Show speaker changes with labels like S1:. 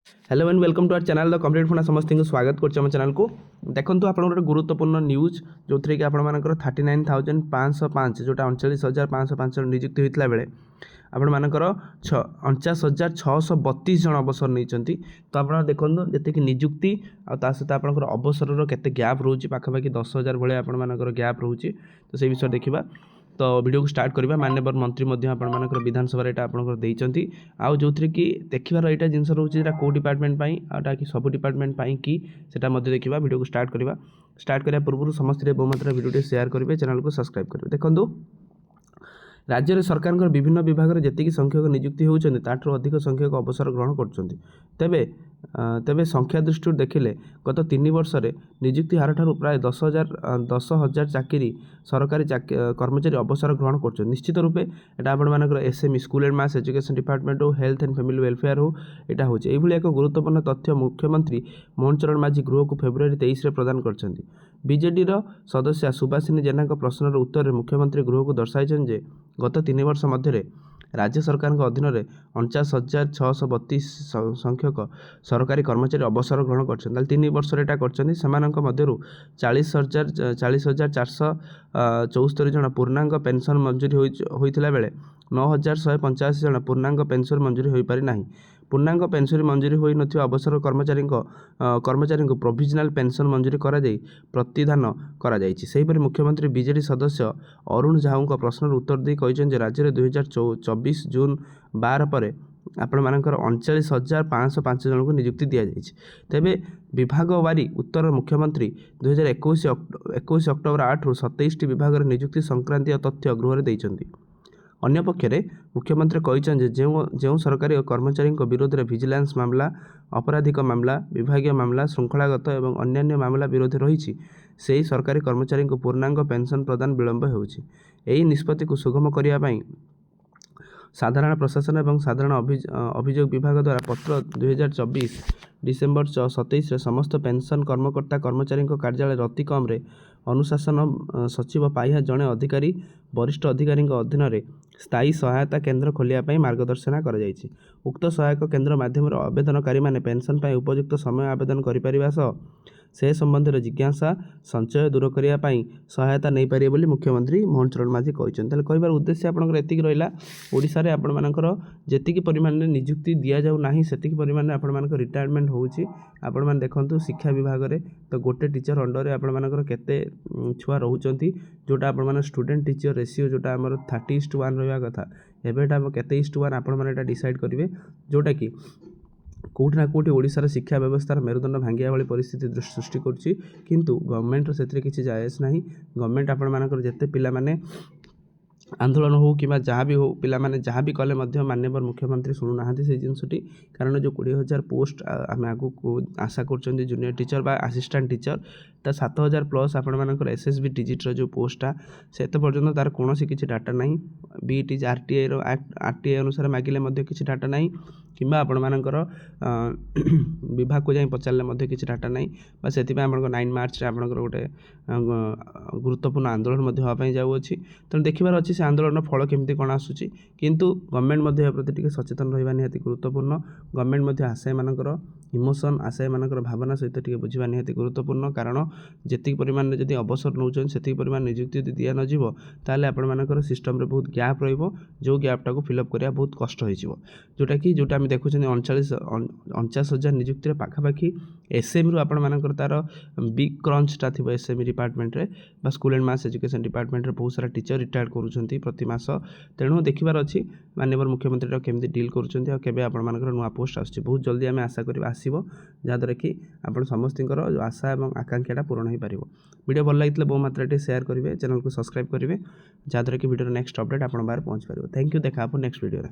S1: Hello and welcome to our channel the complete फुना समस्त को स्वागत करछम चैनल को। देखंतु आपण गोटे गुरुत्वपूर्ण न्यूज जो थी कि आपण मानकर 39,505 जोटा 39,505 नियुक्ति होता बेले आपण मानकर 49,632 जन अवसर नहीं। तो आप देखो जी नियुक्ति आ सहित आप अवसर केते गैप रोचे पाखापाखि 10,000 भाई आपर गैप रोचे। तो से विषय देखा तो वीडियो को स्टार्ट करवा। माननीय मंत्री आपर विधानसभा यहाँ आपंकर आउ जो कि देखार यहाँ जिन रोचे कौ डिपार्टमेंट आटा कि सब डिपार्टमेंट कि देखा। वीडियो को स्टार्ट करने पूर्व समस्त बहु मात्रा वीडियो शेयर करेंगे, चैनल को सब्सक्राइब करेंगे। देखो राज्य में सरकार विभिन्न विभाग में जी संख्यक नियुक्ति होती अधिक संख्यक अवसर ग्रहण कर संख्या दृष्टि देखिले गत 3 वर्ष में नियुक्ति हार ठार प्राय 10,000 चाकरी सरकारी कर्मचारी अवसर ग्रहण कर। निश्चित रूपे यहाँ आपर SME school and mass education department हो, हेल्थ एंड फैमिली वेलफेयर हो, यहाँ हूँ यही एक गुरुत्वपूर्ण तथ्य मुख्यमंत्री मोहन चरण माझी गृह को फेब्रुआरी 23 में प्रदान कर। बीजेडी सदस्या सुभाषिनी जेना प्रश्नर उत्तर में मुख्यमंत्री गृह को दर्शाई जे गत 3 वर्ष मध्य राज्य सरकार अधीन में 49,632 संख्यक सरकारी कर्मचारी अवसर ग्रहण कर। 3 वर्ष यहाँ कर 40,474 जन पूर्णांग पेंशन मंजूरी होता बेले 9,185 जन पूर्णांग पेंशन मंजूरी हो पारि नहीं। पूर्णांग पेंशन मंजूरी हो न अवसर कर्मचारी को प्रोविजनाल पेंशन मंजूरी प्रतिदान कर। मुख्यमंत्री बीजेडी सदस्य अरुण झाऊ प्रश्नर उत्तर दी कहते राज्य में 2024 जून 12 पर आपण मानकर 39,505 जन को नियुक्ति दि जाए। तेबे विभाग वारी उत्तर मुख्यमंत्री 2021 अक्टोबर 8 रु 27 विभाग नियुक्ति संक्रांतीय तथ्य गृह देइछन्ति। अन्य पक्षरे मुख्यमंत्री कहते जो सरकारी कर्मचारी विरोध में विजिलेंस मामला, अपराधिक मामला, विभागीय मामला, श्रृंखलागत और अन्य मामला विरोध रही से सरकारी कर्मचारी को पूर्णांग पेंशन प्रदान विलंब होउछि। एही निष्पत्ति को सुगम करने साधारण प्रशासन और साधारण अभियोग विभाग द्वारा पत्र 2024 डिसेम्बर 27 समस्त पेंशन कर्मकर्ता कर्मचारी कार्यालय अति कम अनुशासन सचिव पाइहा जड़े अधिकारी वरिष्ठ अधिकारी अधीन में स्थायी सहायता केन्द्र खोलिया मार्गदर्शन कर। उक्त सहायक केन्द्र माध्यम आवेदनकारी माने पेंशन पाई उपयुक्त समय आवेदन करिपारिबा से संबंध में जिज्ञासा संचय दूर करने सहायता नहीं पारे बोली मुख्यमंत्री मोहन चरण माझी कहते। कहबार उद्देश्य आपंकर एतिक रहा ओडिशा रे आपण मानकर जेतिकी परिमाण में नियुक्ति दि जाऊ नाही सेतिकी परिमाण में आपण मानकर रिटायरमेंट होउछि। आपण मान देखंतु शिक्षा विभाग रे तो गोटे टीचर अंडर रे आपण मानकर केते छुआ रहउचंती जोटा आपण मान स्टूडेंट टीचर रेशियो जोटा हमर 30:1 रहबा कथा एबेटा केते 1:1 आपण मान एटा डिसाइड करिवे जोटा कि कौटी ना कौटी ओडिशार शिक्षा व्यवस्थार मेरुदंड भांगिया वाली परिस्थिति सृष्टि करुच्ची। किंतु गवर्नमेंट से किसी जायज ना। गवर्नमेंट आपण मानकर जेते पिला माने आंदोलन हो कि जहाँ भी हो पिला माने जहाँ भी कले माननीय मुख्यमंत्री शुणुना से जिनसटी कारण जो 20,000 पोस्ट आम आगु को आशा कर जूनियर टीचर बा असिस्टेंट टीचर 7,000 प्लस आपण मानकर एसएसबी डिजिट जो पोस्टा से पर्यटन तार कौन किसी डाटा ना। बीटी आरटीआई अनुसार मागिले किसी डाटा ना कि आपण मानकर विभाग को जाई पचारे किसी डाटा ना। से 9 मार्च रे आपनकर गोटे गुरुत्वपूर्ण आंदोलन होगापी जाऊँगी। तेणु देखार अच्छी से आंदोलन फल केमती कौन आसूँ किंतु गवर्नमेंट प्रति सचेतन रहा निहाती गुरुत्वपूर्ण। गवर्नमेंट आशायी मानकर इमोशन आशायी मानकर भावना सहित टी बुझा निहाती गुरुत्वपूर्ण कारण जी परिमाण में जब अवसर नौ से परिमाण नियुक्ति दि नजिव ताल आपर सिस्टम बहुत गैप रो गैपटा को फिलअप करा बहुत कष्ट जोटा आम देखुं 49,000 नियुक्ति पाखापाखि एसएमई रु आपण मानकर तार बिग क्रंचटा थी एसएमई डिपार्टमेंट रे बा school and mass education department रे बहुत सारा टीचर रिटायर्ड करुँच प्रति मास। तेणु देखिबार अच्छी माननीय मुख्यमंत्री केमती डील करें आपण मानकर नुआ पोस्ट आसुच्छी बहुत जल्दी आम आशा करा आसो जहाँद्वारा कि आप समस्त जो आशा और आकांक्षाटा पूरण हो पार। वीडियो भल लगी बहु मात्रा शेयर करेंगे, चैनल को सब्सक्राइब करेंगे जहाँद्वारा कि वीडियो नेक्स्ट अपडेट आप बाहर पहुँच पार। थैंक यू, देखा आप नेक्स्ट वीडियो।